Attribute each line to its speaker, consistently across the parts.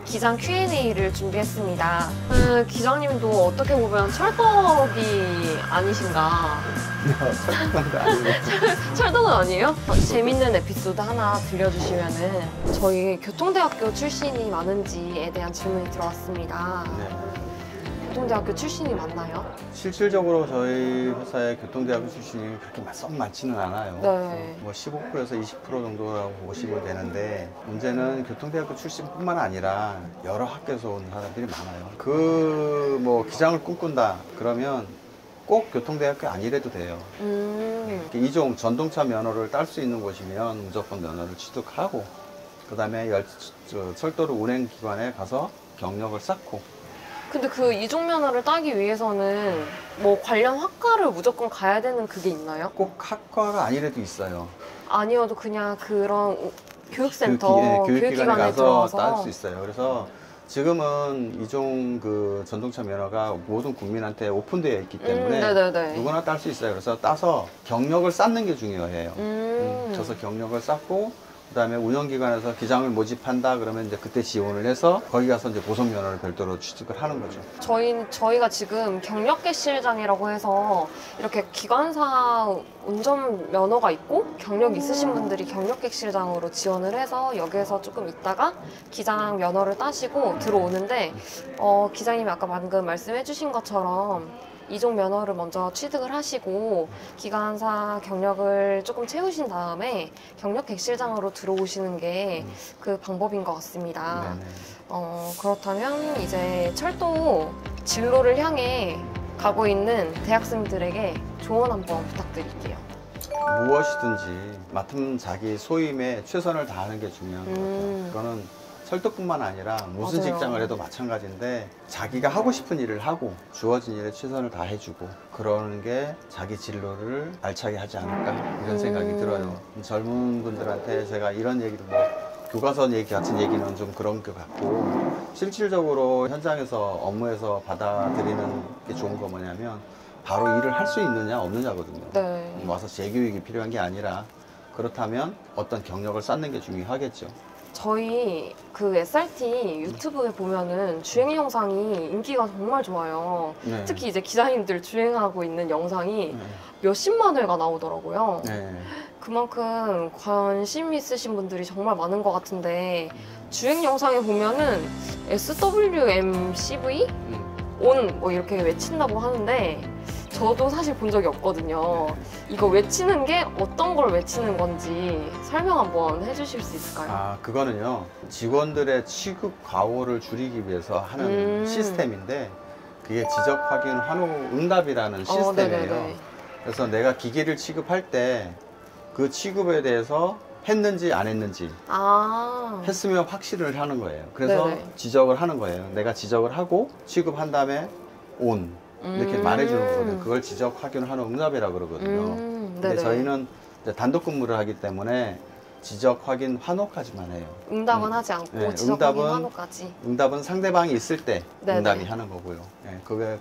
Speaker 1: 기장 Q&A를 준비했습니다. 기장님도 어떻게 보면 철덕이 아니신가?
Speaker 2: 철덕은 아니에요.
Speaker 1: 철덕은 아니에요? 재밌는 에피소드 하나 들려주시면은 저희 교통대학교 출신이 많은지에 대한 질문이 들어왔습니다.
Speaker 2: 네.
Speaker 1: 교통대학교 출신이 많나요?
Speaker 2: 실질적으로 저희 회사에 교통대학교 출신이 그렇게 썩 많지는 않아요.
Speaker 1: 네.
Speaker 2: 뭐 15%에서 20% 정도라고 보시면 되는데, 문제는 교통대학교 출신뿐만 아니라 여러 학교에서 온 사람들이 많아요. 뭐 기장을 꿈꾼다 그러면 꼭 교통대학교 아니래도 돼요. 이종 전동차 면허를 딸 수 있는 곳이면 무조건 면허를 취득하고, 그 다음에 철도를 운행기관에 가서 경력을 쌓고.
Speaker 1: 근데 그 이종 면허를 따기 위해서는 뭐 관련 학과를 무조건 가야 되는 그게 있나요?
Speaker 2: 꼭 학과가 아니래도 있어요.
Speaker 1: 아니어도 그냥 그런 교육센터,
Speaker 2: 교육기관에 가서
Speaker 1: 들어가서
Speaker 2: 딸 수 있어요. 그래서 지금은 이종 그 전동차 면허가 모든 국민한테 오픈되어 있기 때문에 누구나 딸 수 있어요. 그래서 따서 경력을 쌓는 게 중요해요. 그래서 경력을 쌓고, 그 다음에 운영기관에서 기장을 모집한다 그러면 이제 그때 지원을 해서 거기 가서 이제 보석면허를 별도로 취득을 하는 거죠.
Speaker 1: 저희가 지금 경력객실장이라고 해서 이렇게 기관사 운전 면허가 있고 경력 있으신 분들이 경력객실장으로 지원을 해서 여기에서 조금 있다가 기장 면허를 따시고 들어오는데, 기장님이 아까 방금 말씀해 주신 것처럼 이종 면허를 먼저 취득을 하시고 기관사 경력을 조금 채우신 다음에 경력 객실장으로 들어오시는 게 그 방법인 것 같습니다. 그렇다면 이제 철도 진로를 향해 가고 있는 대학생들에게 조언 한번 부탁드릴게요.
Speaker 2: 무엇이든지 맡은 자기 소임에 최선을 다하는 게 중요한 것 같아요. 그거는 철도뿐만 아니라 무슨
Speaker 1: 맞아요.
Speaker 2: 직장을 해도 마찬가지인데, 자기가 하고 싶은 일을 하고 주어진 일에 최선을 다해주고 그러는 게 자기 진로를 알차게 하지 않을까, 이런 생각이 들어요. 젊은 분들한테 제가 이런 얘기도 뭐 교과서 얘기 같은 얘기는 좀 그런 것 같고, 실질적으로 현장에서 업무에서 받아들이는 게 좋은 거 뭐냐면 바로 일을 할 수 있느냐 없느냐거든요.
Speaker 1: 네.
Speaker 2: 와서 재교육이 필요한 게 아니라, 그렇다면 어떤 경력을 쌓는 게 중요하겠죠.
Speaker 1: 저희 그 SRT 유튜브에 보면은 주행 영상이 인기가 정말 좋아요.
Speaker 2: 네.
Speaker 1: 특히 이제 기자님들 주행하고 있는 영상이 몇십만 회가 나오더라고요.
Speaker 2: 네.
Speaker 1: 그만큼 관심 있으신 분들이 정말 많은 것 같은데, 주행 영상에 보면은 SWMCV? 온 뭐 이렇게 외친다고 하는데 저도 사실 본 적이 없거든요. 이거 외치는 게 어떤 걸 외치는 건지 설명 한번 해주실 수 있을까요?
Speaker 2: 그거는요, 직원들의 취급 과오를 줄이기 위해서 하는 시스템인데, 그게 지적 확인 환호 응답이라는 시스템이에요. 그래서 내가 기계를 취급할 때 그 취급에 대해서 했는지 안 했는지, 했으면 확실을 하는 거예요. 그래서 지적을 하는 거예요. 내가 지적을 하고 취급한 다음에 온 이렇게 말해주는 거거든요. 그걸 지적 확인 환호 응답이라고 그러거든요. 근데 저희는 이제 단독 근무를 하기 때문에 지적 확인 환호까지만 해요.
Speaker 1: 응답은 하지 않고 지적 확인 환호까지.
Speaker 2: 응답은 상대방이 있을 때 응답이 하는 거고요.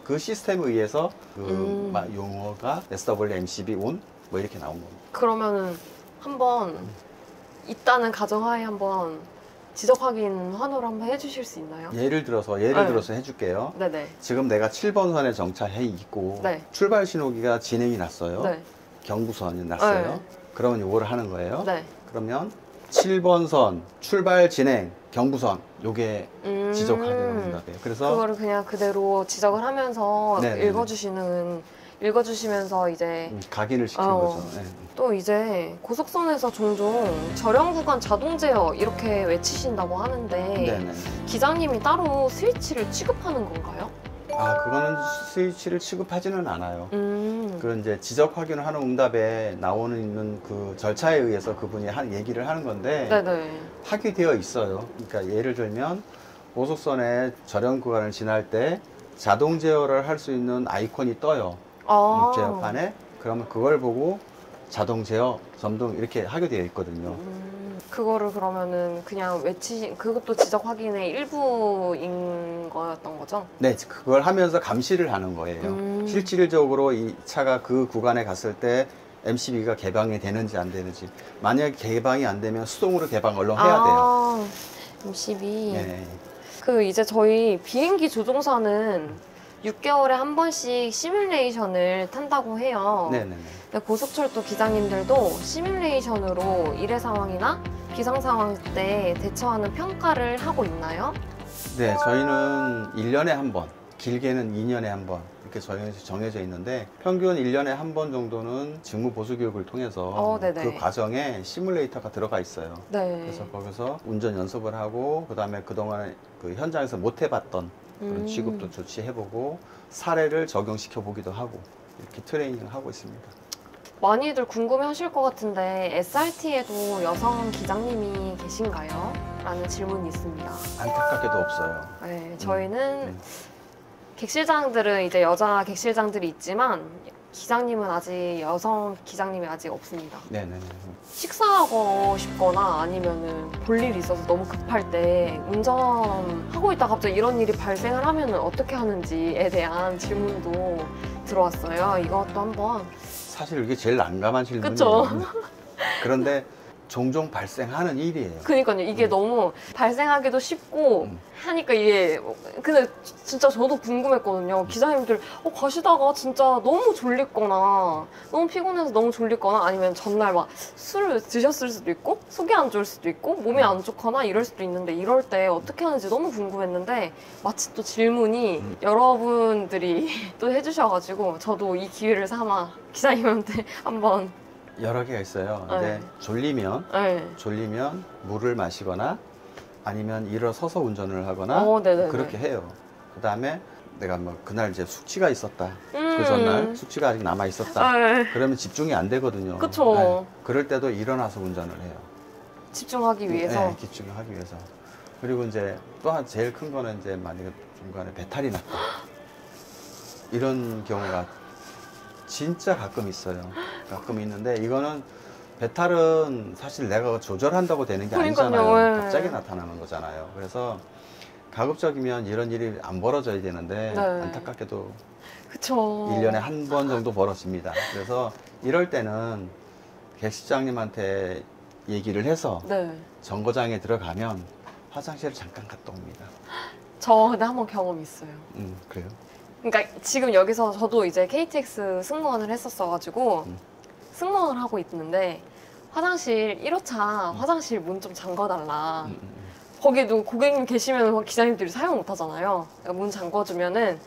Speaker 2: 그 시스템에 의해서 그 용어가 SWMCB 온 뭐 이렇게 나온 겁니다.
Speaker 1: 그러면은 한번 있다는 가정하에 한번 지적 확인 환호를 한번 해주실 수 있나요?
Speaker 2: 예를 들어서 해줄게요. 지금 내가 7번 선에 정차해 있고 출발 신호기가 진행이 났어요. 경부선이 났어요. 그러면 요거를 하는 거예요. 그러면 7번 선 출발 진행 경부선, 요게 지적 확인 응답이에요. 그래서
Speaker 1: 그거를 그냥 그대로 지적을 하면서 읽어주시면서 이제
Speaker 2: 각인을 시킨 거죠.
Speaker 1: 또 이제 고속선에서 종종 저령 구간 자동 제어 이렇게 외치신다고 하는데 기장님이 따로 스위치를 취급하는 건가요?
Speaker 2: 그거는 스위치를 취급하지는 않아요. 그 이제 지적 확인을 하는 응답에 나오는 있는 그 절차에 의해서 그분이 얘기를 하는 건데, 하게 되어 있어요. 그러니까 예를 들면 고속선의 저령 구간을 지날 때 자동 제어를 할 수 있는 아이콘이 떠요. 제어판에. 그러면 그걸 보고 자동 제어, 점등 이렇게 하게 되어 있거든요.
Speaker 1: 그거를 그러면은 그냥 그것도 지적 확인의 일부인 거였던 거죠?
Speaker 2: 네, 그걸 하면서 감시를 하는 거예요. 실질적으로 이 차가 그 구간에 갔을 때 MCB가 개방이 되는지 안 되는지. 만약에 개방이 안 되면 수동으로 개방 얼른 해야 돼요.
Speaker 1: MCB. 그 이제 저희 비행기 조종사는 6개월에 한 번씩 시뮬레이션을 탄다고 해요.
Speaker 2: 네네네.
Speaker 1: 근데 고속철도 기장님들도 시뮬레이션으로 일해 상황이나 비상 상황 때 대처하는 평가를 하고 있나요?
Speaker 2: 네, 저희는 1년에 한 번, 길게는 2년에 한 번 이렇게 정해져 있는데 평균 1년에 한 번 정도는 직무 보수 교육을 통해서
Speaker 1: 네네.
Speaker 2: 그 과정에 시뮬레이터가 들어가 있어요.
Speaker 1: 네.
Speaker 2: 그래서 거기서 운전 연습을 하고 그다음에 그동안 그 현장에서 못 해봤던 그런 취급도 조치해보고 사례를 적용시켜 보기도 하고 이렇게 트레이닝을 하고 있습니다.
Speaker 1: 많이들 궁금해하실 것 같은데 SRT에도 여성 기장님이 계신가요? 라는 질문이 있습니다.
Speaker 2: 안타깝게도 없어요.
Speaker 1: 네, 저희는 객실장들은 이제 여자 객실장들이 있지만 기장님은 아직 여성 기장님이 아직 없습니다.
Speaker 2: 네네네.
Speaker 1: 식사하고 싶거나 아니면은 볼 일이 있어서 너무 급할 때 운전하고 있다 갑자기 이런 일이 발생을 하면 어떻게 하는지에 대한 질문도 들어왔어요. 이것도 한번.
Speaker 2: 사실 이게 제일 난감한 질문이에요.
Speaker 1: 그쵸?
Speaker 2: 그런데 종종 발생하는 일이에요.
Speaker 1: 그니까요. 이게 너무 발생하기도 쉽고 하니까 이게 근데 진짜 저도 궁금했거든요. 기자님들 가시다가 진짜 너무 졸리거나 너무 피곤해서 너무 졸리거나 아니면 전날 막 술을 드셨을 수도 있고 속이 안 좋을 수도 있고 몸이 안 좋거나 이럴 수도 있는데 이럴 때 어떻게 하는지 너무 궁금했는데 마치 또 질문이 여러분들이 또 해주셔가지고 저도 이 기회를 삼아 기자님한테 한번
Speaker 2: 여러 개가 있어요.
Speaker 1: 네.
Speaker 2: 근데 졸리면
Speaker 1: 네.
Speaker 2: 물을 마시거나 아니면 일어서서 운전을 하거나
Speaker 1: 네네네.
Speaker 2: 그렇게 해요. 그 다음에 내가 뭐 그날 이제 숙취가 있었다. 그 전날 숙취가 아직 남아 있었다.
Speaker 1: 네.
Speaker 2: 그러면 집중이 안 되거든요.
Speaker 1: 그쵸.
Speaker 2: 네. 그럴 때도 일어나서 운전을 해요.
Speaker 1: 집중하기 위해서.
Speaker 2: 네, 집중하기 위해서. 그리고 이제 또 제일 큰 거는 이제 만약에 중간에 배탈이 났다. 이런 경우가 진짜 가끔 있어요. 가끔 있는데 이거는 배탈은 사실 내가 조절한다고 되는 게 아니잖아요.
Speaker 1: 네.
Speaker 2: 갑자기 나타나는 거잖아요. 그래서 가급적이면 이런 일이 안 벌어져야 되는데
Speaker 1: 네.
Speaker 2: 안타깝게도
Speaker 1: 그쵸.
Speaker 2: 1년에 한 번 정도 벌어집니다. 그래서 이럴 때는 객실장님한테 얘기를 해서
Speaker 1: 네.
Speaker 2: 정거장에 들어가면 화장실을 잠깐 갔다 옵니다.
Speaker 1: 저 근데 한 번 경험이 있어요.
Speaker 2: 그래요?
Speaker 1: 그러니까 지금 여기서 저도 이제 KTX 승무원을 했었어가지고 승무원을 하고 있는데 화장실 1호차 화장실 문 좀 잠궈달라. 거기도 고객님 계시면 기자님들이 사용 못 하잖아요. 그러니까 문 잠궈주면은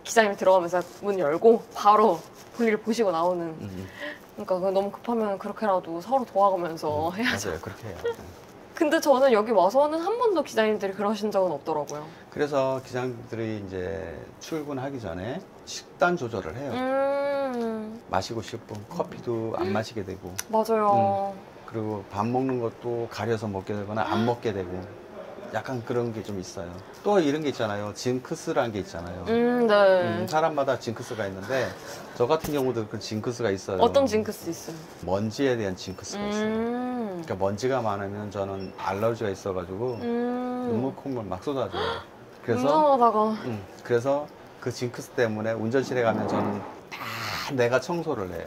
Speaker 1: 기자님 들어가면서 문 열고 바로 볼일 보시고 나오는. 그러니까 너무 급하면 그렇게라도 서로 도와가면서 해야죠.
Speaker 2: 맞아요. 그렇게 해요.
Speaker 1: 근데 저는 여기 와서는 한 번도 기자님들이 그러신 적은 없더라고요.
Speaker 2: 그래서 기장들이 이제 출근하기 전에 식단 조절을 해요. 마시고 싶은 커피도 안 마시게 되고.
Speaker 1: 맞아요.
Speaker 2: 그리고 밥 먹는 것도 가려서 먹게 되거나 안 먹게 되고. 약간 그런 게 좀 있어요. 또 이런 게 있잖아요. 징크스라는 게 있잖아요.
Speaker 1: 네.
Speaker 2: 사람마다 징크스가 있는데 저 같은 경우도 그 징크스가 있어요.
Speaker 1: 어떤 징크스 있어요?
Speaker 2: 먼지에 대한 징크스가 있어요. 그러니까 먼지가 많으면 저는 알러지가 있어가지고 눈물 콧물 막 쏟아져요. 그래서
Speaker 1: 운전하다가
Speaker 2: 그래서 그 징크스 때문에 운전실에 가면 저는 다 내가 청소를 해요.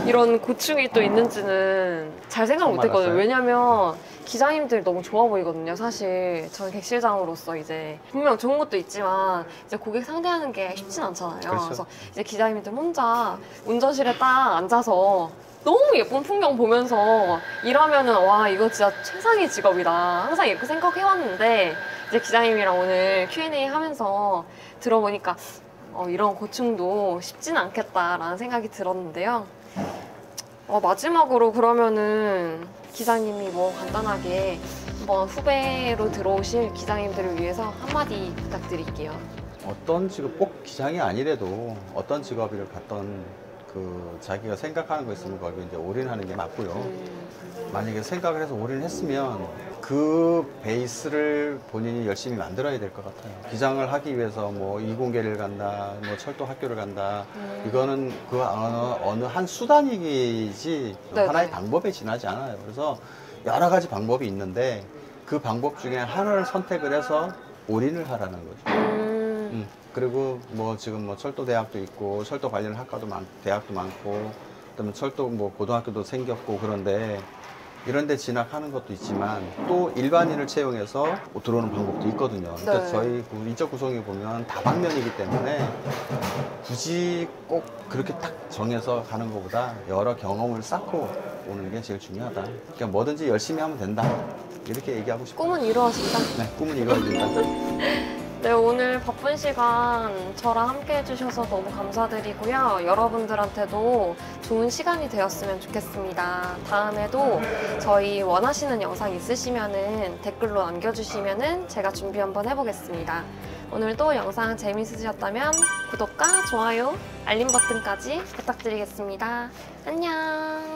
Speaker 1: 이런 고충이 또 있는지는 잘 생각
Speaker 2: 처음
Speaker 1: 못했거든요.
Speaker 2: 알았어요?
Speaker 1: 왜냐면 기자님들 너무 좋아 보이거든요. 사실 저는 객실장으로서 이제 분명 좋은 것도 있지만 이제 고객 상대하는 게 쉽진 않잖아요.
Speaker 2: 그렇죠.
Speaker 1: 그래서 이제 기자님들 혼자 운전실에 딱 앉아서 너무 예쁜 풍경 보면서 일하면은 와 이거 진짜 최상의 직업이다. 항상 이렇게 생각해왔는데 이제 기자님이랑 오늘 Q&A 하면서 들어보니까 이런 고충도 쉽진 않겠다라는 생각이 들었는데요. 마지막으로 그러면은 기장님이 뭐 간단하게 한번 후배로 들어오실 기장님들을 위해서 한마디 부탁드릴게요.
Speaker 2: 어떤 직업, 꼭 기장이 아니래도 어떤 직업을 갖던 그 자기가 생각하는 거 있으면 거기 이제 올인하는 게 맞고요. 만약에 생각을 해서 올인했으면 그 베이스를 본인이 열심히 만들어야 될 것 같아요. 기장을 하기 위해서 뭐 이공계를 간다, 뭐 철도 학교를 간다, 이거는 그 어느 한 수단이지
Speaker 1: 네네.
Speaker 2: 하나의 방법에 지나지 않아요. 그래서 여러 가지 방법이 있는데 그 방법 중에 하나를 선택을 해서 올인을 하라는 거죠. 그리고 뭐 지금 뭐 철도 대학도 있고 철도 관련 학과도 대학도 많고 그다음에 철도 뭐 고등학교도 생겼고 그런데 이런 데 진학하는 것도 있지만 또 일반인을 채용해서 들어오는 방법도 있거든요. 그러니까
Speaker 1: 네.
Speaker 2: 저희 인적 구성에 보면 다방면이기 때문에 굳이 꼭 그렇게 딱 정해서 가는 것보다 여러 경험을 쌓고 오는 게 제일 중요하다. 그러니까 뭐든지 열심히 하면 된다. 이렇게 얘기하고 싶어요.
Speaker 1: 꿈은 이루어진다.
Speaker 2: 네, 꿈은 이루어진다.
Speaker 1: 네, 오늘 바쁜 시간 저랑 함께 해주셔서 너무 감사드리고요. 여러분들한테도 좋은 시간이 되었으면 좋겠습니다. 다음에도 저희 원하시는 영상 있으시면은 댓글로 남겨주시면은 제가 준비 한번 해보겠습니다. 오늘도 영상 재밌으셨다면 구독과 좋아요, 알림 버튼까지 부탁드리겠습니다. 안녕!